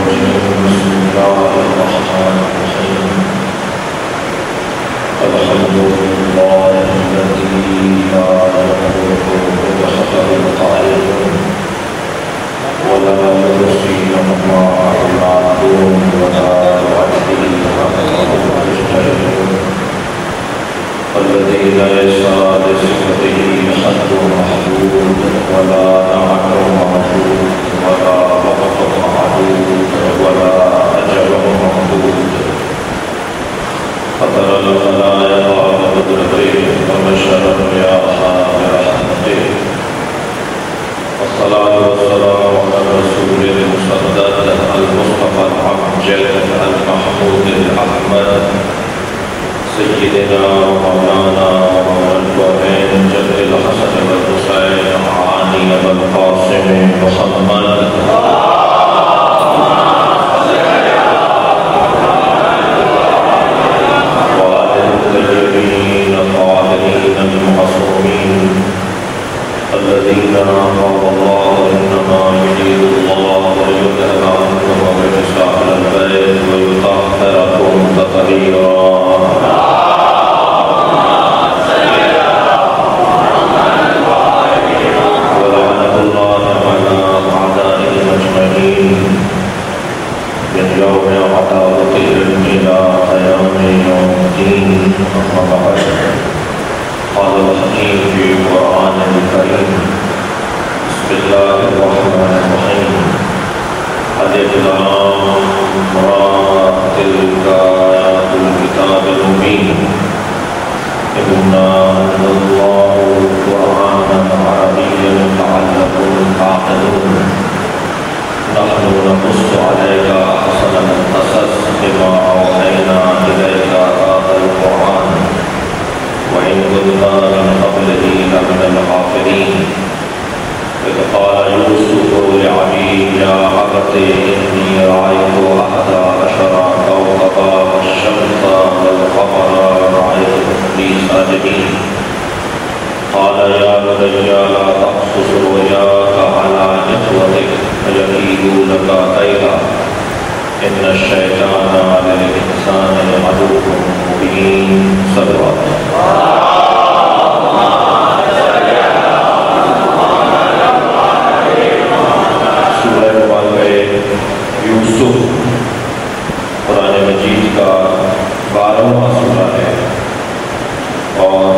الرجيم بسم الله الرحمن الرحيم الحمد لله الذي لا يخلق ويخلق القائل ولا يحصي ما يعلمون ولا يعدل الذي ليس لصفته حد محدود ولا نعت محدود ولا وقت محدود ولا أجل محدود فطر الخلائق بقدرته وبشر الرياح برحمته والصلاة والسلام على الرسول المسدد المصطفى الأمجد المحمود الأحمد سيدنا ومولانا والكريم جد الحسن والحسين علي والقاسم محمد وآل الطيبين الطاهرين المعصومين الذين قال الله إنما يريد الله ليذهب عنكم الرجس أهل البيت ويطهركم تطهيرا من يوم عطاوتهم إلى قيام يوم الدين أما بعد قال الحكيم في القرآن الكريم بسم الله الرحمن الرحيم ألف لام را تلك آيات الكتاب المبين إنا أنزلناه قرآنا عربيا لعلكم تعقلون نحن نقص عليك أحسن القصص بما أوحينا إليك هذا القرآن وإن كنا من قبله لمن الغافلين إذ قال يوسف لأبيه يا أبت إني رأيت 11 كوكبا والشمس والقمر رأيتهم لي ساجدين قال يا بني لا تقصص رؤياك على إخوتك فيكيدوا لك كيدا إن الشيطان للإنسان عدو مبين صدق سورہ والے یوسف قرآن مجید کا 12واں سورہ ہے اور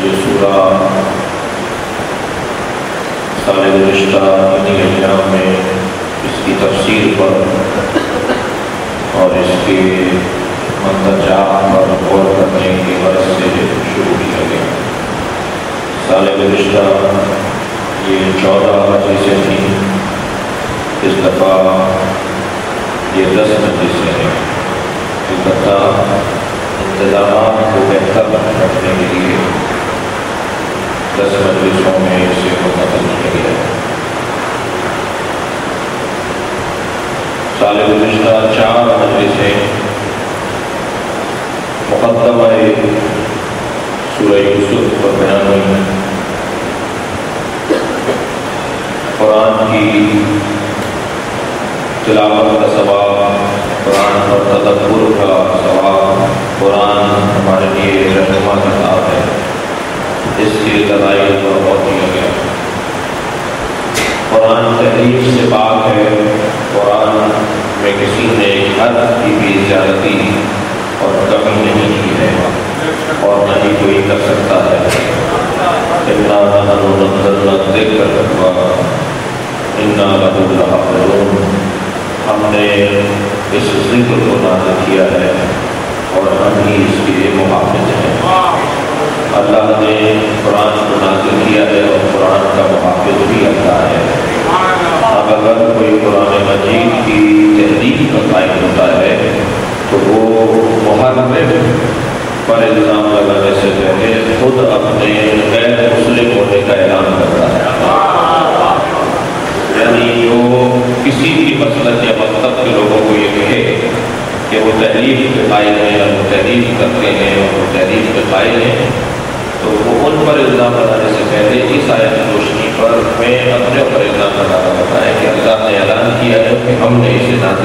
یہ سورہ سال گزشتہ انہی ایام میں اس کی تفسیر پر اور اس کے مندرجات پر غور کرنے کی غرض سے شروع کیا گیا۔ سال گزشتہ یہ 14 مجلسیں تھیں، اس دفعہ یہ 10 مجلسیں ہیں۔ البتہ انتظامات کو بہتر رکھنے کے لیے 10 مجلسوں میں اسے منتقل کیا گیا ہے۔ سال گزشتہ 4 مجلسیں مقدمہ سورہ یوسف پر بیان ہوئی، قرآن کی تلاوت کا ثواب، قرآن پر تدبر کا ثواب، قرآن ہمارے لیے رہنما کتاب ہے، اس کے دلائل پر غور کیا گیا۔ قرآن تحریف سے پاک ہے، قرآن میں کسی نے حد کی بھی زیادتی اور کمی نہیں کی ہے اور نہ ہی کوئی کر سکتا ہے۔ اِنَّا نَحْنُ نَزَّلْنَا الذِّكْرَ وَإِنَّا لَهُ لَحَافِظُونَ، ہم نے اس ذکر کو نازل کیا ہے اور ہم ہی اس کے محافظ ہیں۔ اللہ نے قرآن کو نازل کیا ہے اور قرآن کا محافظ بھی اللہ ہے۔ اب اگر کوئی قرآن مجید کی تحریف کا قائل ہوتا ہے تو وہ محرف پر الزام لگانے سے پہلے خود اپنے غیر مسلم ہونے کا اعلان کرتا ہے، یعنی جو کسی بھی مسلک یا مذہب کے لوگوں کو یہ کہے کہ وہ تحریف کے قائل ہیں یا وہ تحریف کرتے ہیں اور وہ تحریف کے قائل ہیں، تو وہ ان پر الزام لگانے سے پہلے اس آیت کی روشنی پر میں اپنے اوپر الزام لگا رہا ہوتا ہے کہ اللہ نے اعلان کیا ہے کہ ہم نے اسے نازل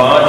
5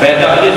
45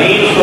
300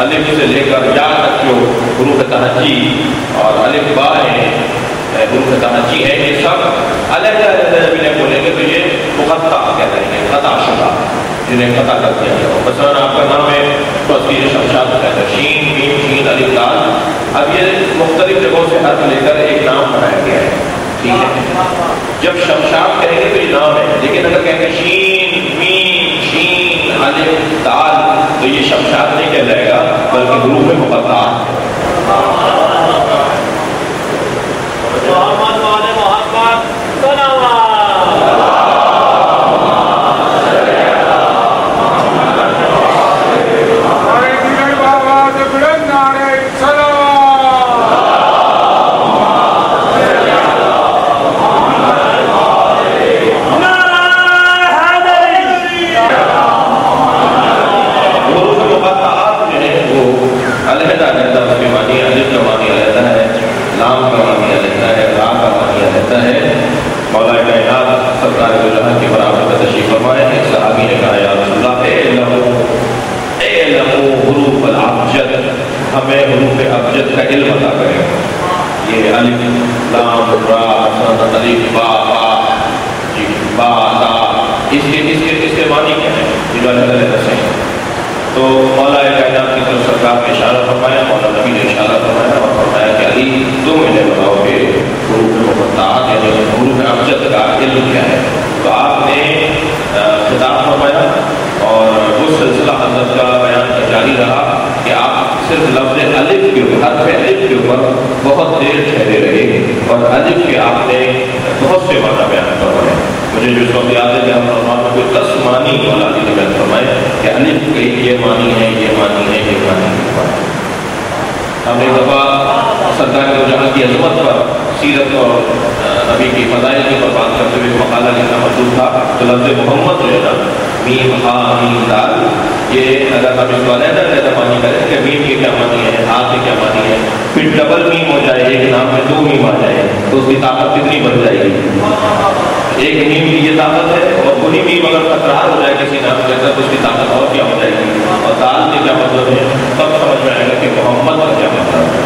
الف سے لے کر یا تک جو حروف تہجی اور الف با ہیں، حروف تہجی ہیں، یہ سب الگ الگ جنہیں بولیں گے تو یہ مقطع کہتے ہیں، قطع شدہ، جنہیں قطع کر دیا گیا۔ مثلاً آپ کا نام ہے تصویر شمشاد کہتے ہیں، شین میم شین الف لام، اب یہ مختلف جگہوں سے حرف لے کر ایک نام بنایا گیا ہے، ٹھیک ہے۔ جب شمشاد کہیں گے تو یہ نام ہے، لیکن اگر کہیں گے شین میم شین الف دال تو یہ شمشاد نہیں کہہ جائے گا بلکہ حروف مقطعات ہے۔ محمد والے محمد صلوات ہمیں حروف ابجد کا علم عطا کرے، یہ الف لام را الف با با تا، اس کے معنی کیا ہے، یہ الگ الگ ہیں۔ تو مولا کائنات کی طرف سرکار نے اشارہ فرمایا، مولا نبی نے اشارہ فرمایا اور فرمایا کہ علی تم انہیں بتاؤ کہ حروف مقطعات یعنی حروف ابجد کا علم کیا ہے۔ تو آپ نے خطاب فرمایا اور اس سلسلہ حضرت کا بیان جاری رہا کہ آپ صرف لفظ الف کے اوپر، حرف الف کے اوپر بہت دیر ٹھہرے رہے اور الف کے آپ نے بہت سے معنی بیان کروائے۔ مجھے جو سب یاد ہے کہ ہم نورمان میں کوئی 10 معنی مولا علی نے بیان فرمائے کہ الف کے یہ معنی ہے، یہ معنی ہے، یہ معنی ہے۔ ہم ایک دفعہ سرکار کے جہاں کی عظمت پر، سیرت اور نبی کی فضائل کے اوپر بات کرتے ہوئے مقالہ لکھنا مطلوب تھا، تو لفظ محمد جو ہے نا، میم ہا میم دال، یہ اگر ہم اس کو علیحدہ معنی کریں کہ میم کے کیا معنی ہے، ہا کے کیا معنی ہے، پھر ڈبل میم ہو جائے، ایک نام میں 2 میم آ جائے تو اس کی طاقت کتنی بڑھ جائے گی۔ ایک میم کی یہ طاقت ہے اور وہی میم اگر تکرار ہو جائے کسی نام کے اندر تو اس کی طاقت اور کیا ہو جائے گی، اور دال کے کیا مطلب ہے، تب سمجھ میں آئے گا کہ محمد کا کیا مطلب ہے۔